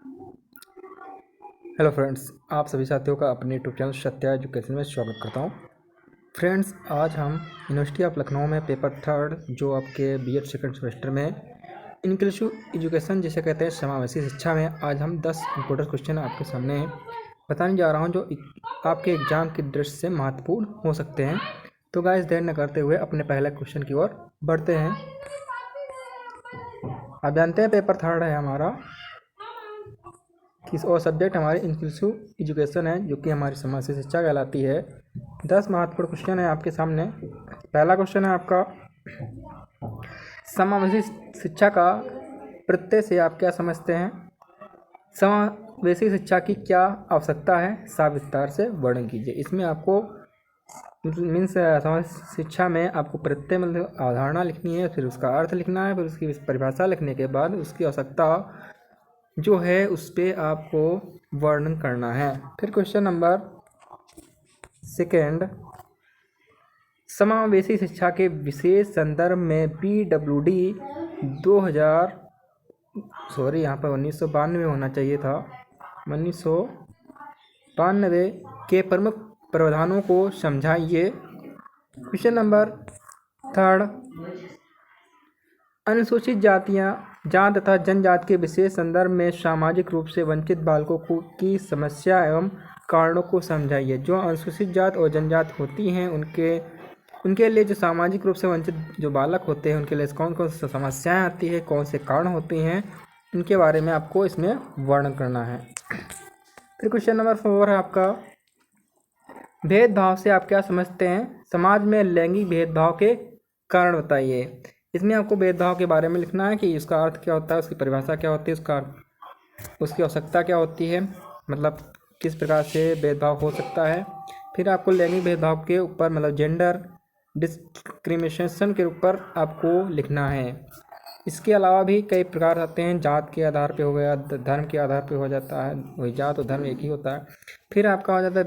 Hello friends, आप सभी साथियों का अपने यूट्यूब चैनल सत्या एजुकेशन में स्वागत करता हूं। फ्रेंड्स, आज हम यूनिवर्सिटी ऑफ लखनऊ में पेपर थर्ड जो आपके बीएड सेकंड सेमेस्टर में इंक्लूसिव एजुकेशन जिसे कहते हैं समावेशी शिक्षा में आज हम 10 इंपॉर्टेंट क्वेश्चन आपके सामने बताने जा रहा हूं जो आपके एग्जाम की दृष्टि से महत्वपूर्ण हो सकते हैं। तो गाइस, देर न करते हुए अपने पहले क्वेश्चन की ओर बढ़ते हैं। आप जानते हैं पेपर थर्ड है हमारा किस और सब्जेक्ट हमारी इंक्लूसिव एजुकेशन है जो कि हमारी समाज से शिक्षा कहलाती है। 10 महत्वपूर्ण क्वेश्चन है आपके सामने। पहला क्वेश्चन है आपका, समावेशी शिक्षा का प्रत्यय से आप क्या समझते हैं? समावेशी शिक्षा की क्या आवश्यकता है, विस्तार से वर्णन कीजिए। इसमें आपको मीन्स समावेशी शिक्षा में आपको प्रत्यय मतलब अवधारणा लिखनी है, फिर उसका अर्थ लिखना है, फिर उसकी परिभाषा लिखने के बाद उसकी आवश्यकता जो है उस पर आपको वर्णन करना है। फिर क्वेश्चन नंबर सेकेंड, समावेशी शिक्षा के विशेष संदर्भ में PWD 2000 यहाँ पर 1992 होना चाहिए था, 1992 के प्रमुख प्रावधानों को समझाइए। क्वेश्चन नंबर थर्ड, अनुसूचित जातियाँ जात तथा जनजाति के विशेष संदर्भ में सामाजिक रूप से वंचित बालकों की समस्या एवं कारणों को समझाइए। जो अनुसूचित जात और जनजाति होती हैं उनके लिए जो सामाजिक रूप से वंचित जो बालक होते हैं उनके लिए कौन कौन सी समस्याएं आती है, कौन से कारण होते हैं, उनके बारे में आपको इसमें वर्णन करना है। फिर क्वेश्चन नंबर 4 है आपका, भेदभाव से आप क्या समझते हैं? समाज में लैंगिक भेदभाव के कारण बताइए। इसमें आपको भेदभाव के बारे में लिखना है कि उसका अर्थ क्या होता है, उसकी परिभाषा क्या होती है, उसकी आवश्यकता क्या होती है, मतलब किस प्रकार से भेदभाव हो सकता है। फिर आपको लैंगिक भेदभाव के ऊपर मतलब जेंडर डिस्क्रिमिनेशन के ऊपर आपको लिखना है। इसके अलावा भी कई प्रकार आते हैं, जात के आधार पे हो गया, धर्म के आधार पे हो जाता है, वही जात और धर्म एक ही होता है। फिर आपका हो जाता है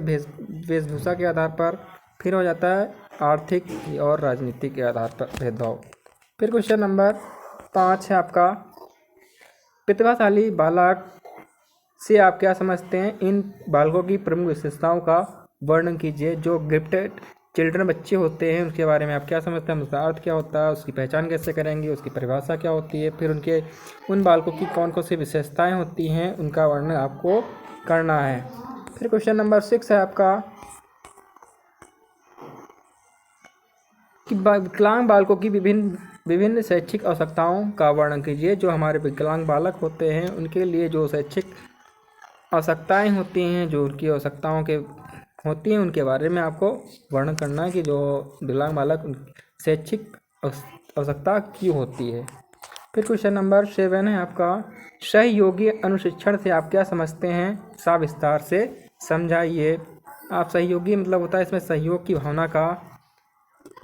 वेशभूषा के आधार पर, फिर हो जाता है आर्थिक और राजनीतिक के आधार पर भेदभाव। फिर क्वेश्चन नंबर 5 है आपका, प्रतिभाशाली बालक से आप क्या समझते हैं? इन बालकों की प्रमुख विशेषताओं का वर्णन कीजिए। जो गिफ्टेड चिल्ड्रन बच्चे होते हैं उसके बारे में आप क्या समझते हैं, उसका अर्थ क्या होता है, उसकी पहचान कैसे करेंगे, उसकी परिभाषा क्या होती है, फिर उन बालकों की कौन कौन सी विशेषताएं होती हैं उनका वर्णन आपको करना है। फिर क्वेश्चन नंबर 6 है आपका कि विकलांग बालकों की विभिन्न शैक्षिक आवश्यकताओं का वर्णन कीजिए। जो हमारे विकलांग बालक होते हैं उनके लिए जो शैक्षिक आवश्यकताएं होती हैं, जो उनकी आवश्यकताओं के होती हैं उनके बारे में आपको वर्णन करना है कि जो विकलांग बालक शैक्षिक आवश्यकता क्यों होती है। फिर क्वेश्चन नंबर 7 है आपका, सहयोगी अनुशिक्षण से आप क्या समझते हैं? विस्तार से समझाइए। आप सहयोगी मतलब होता है इसमें सहयोग की भावना का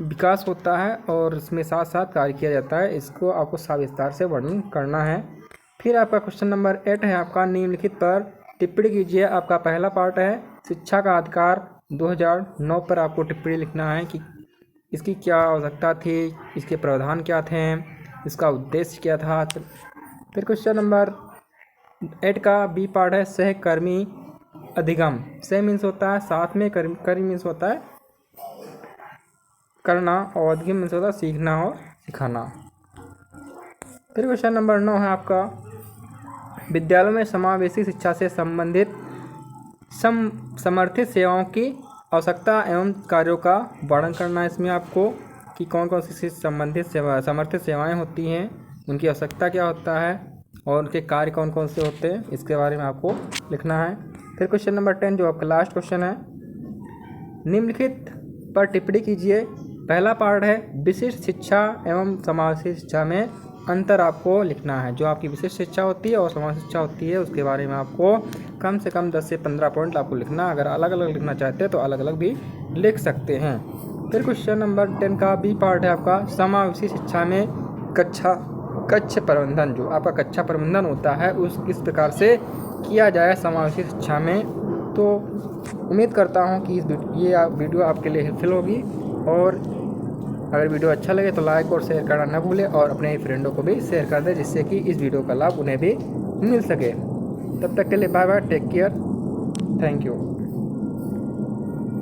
विकास होता है और इसमें साथ साथ कार्य किया जाता है, इसको आपको सविस्तार से वर्णन करना है। फिर आपका क्वेश्चन नंबर 8 है आपका, निम्नलिखित पर टिप्पणी कीजिए। आपका पहला पार्ट है शिक्षा का अधिकार 2009 पर आपको टिप्पणी लिखना है कि इसकी क्या आवश्यकता थी, इसके प्रावधान क्या थे, इसका उद्देश्य क्या था। फिर क्वेश्चन नंबर 8 का बी पार्ट है सहकर्मी अधिगम। सह मीन्स होता है साथ में, कर्मी मीन्स होता है करना, और अधिगम मीन्स होता है सीखना और सिखाना। फिर क्वेश्चन नंबर 9 है आपका, विद्यालयों में समावेशी शिक्षा से संबंधित समर्थित सेवाओं की आवश्यकता एवं कार्यों का वर्णन करना है। इसमें आपको कि कौन कौन सी समर्थित सेवाएं होती हैं, उनकी आवश्यकता क्या होता है और उनके कार्य कौन कौन से होते हैं, इसके बारे में आपको लिखना है। फिर क्वेश्चन नंबर 10 जो आपका लास्ट क्वेश्चन है, निम्नलिखित पर टिप्पणी कीजिए। पहला पार्ट है विशिष्ट शिक्षा एवं समावेशी शिक्षा में अंतर आपको लिखना है। जो आपकी विशिष्ट शिक्षा होती है और समावेशी शिक्षा होती है उसके बारे में आपको कम से कम 10 से 15 पॉइंट आपको लिखना। अगर अलग अलग लिखना चाहते हैं तो अलग अलग भी लिख सकते हैं। फिर क्वेश्चन नंबर 10 का बी पार्ट है आपका, समावेशी शिक्षा में कक्ष प्रबंधन। जो आपका कक्षा प्रबंधन होता है उस किस प्रकार से किया जाए समावेशी शिक्षा में। तो उम्मीद करता हूँ कि ये वीडियो आपके लिए हेल्पफुल होगी, और अगर वीडियो अच्छा लगे तो लाइक और शेयर करना न भूलें और अपने फ्रेंडों को भी शेयर कर दें जिससे कि इस वीडियो का लाभ उन्हें भी मिल सके। तब तक के लिए bye bye, take care, thank you.